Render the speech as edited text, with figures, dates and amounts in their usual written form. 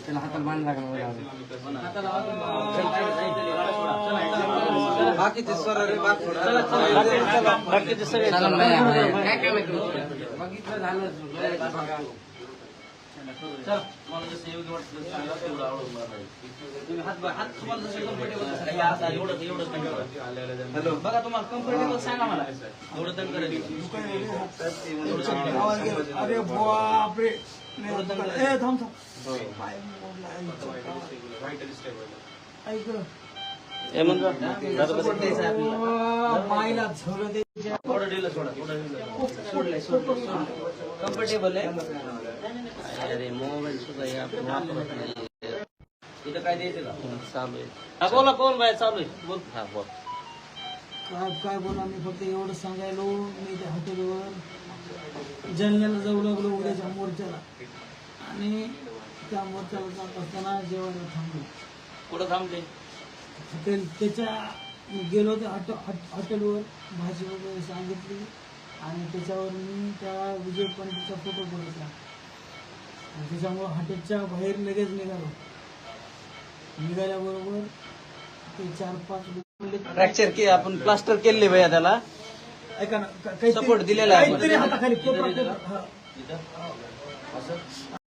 त्याला हाताला बांध लागणार बाकीचे सर रे बाप बाकीचे सगळे काय काय माहिती बघितलं झालं चल मला जसं योग्य वाटतं सांगा तेवढं आवडून तुम्ही हात तुम्हाला जसं कम्फर्टेबल एवढं हॅलो बघा तुम्हाला कम्फर्टेबल सांगा मला एवढं तंग करायचं अरे बापरे थांब ऐक मायला झोलं दे थोडं दिलं सोडा सोडलंय कम्फर्टेबल आहे अरे मोबाईल सुद्धा वापरत नाही इथं काय द्यायचं का चालू आहे हा बोला कोण बाय चालू आहे बोल हा बोल काय बोला मी फक्त एवढं सांगायलो मी त्या हॉटेलवर जालन्याला जाऊ लागलो उद्याच्या मोर्चाला आणि त्या मोर्चाला जात असताना जेवायला थांबलो कुठं थांबते हॉटेल त्याच्या मी गेलो ते हॉटेलवर भाजी वगैरे सांगितली आणि त्याच्यावर मी त्या विजय पंडितचा फोटो बघितला आणि त्याच्यामुळं हॉटेलच्या बाहेर लगेच निघाल्याबरोबर ते 4-5 फ्रॅक्चर के आपण प्लास्टर केले भैया त्याला ऐका ना काही सपोर्ट दिलेला आहे हाताखाली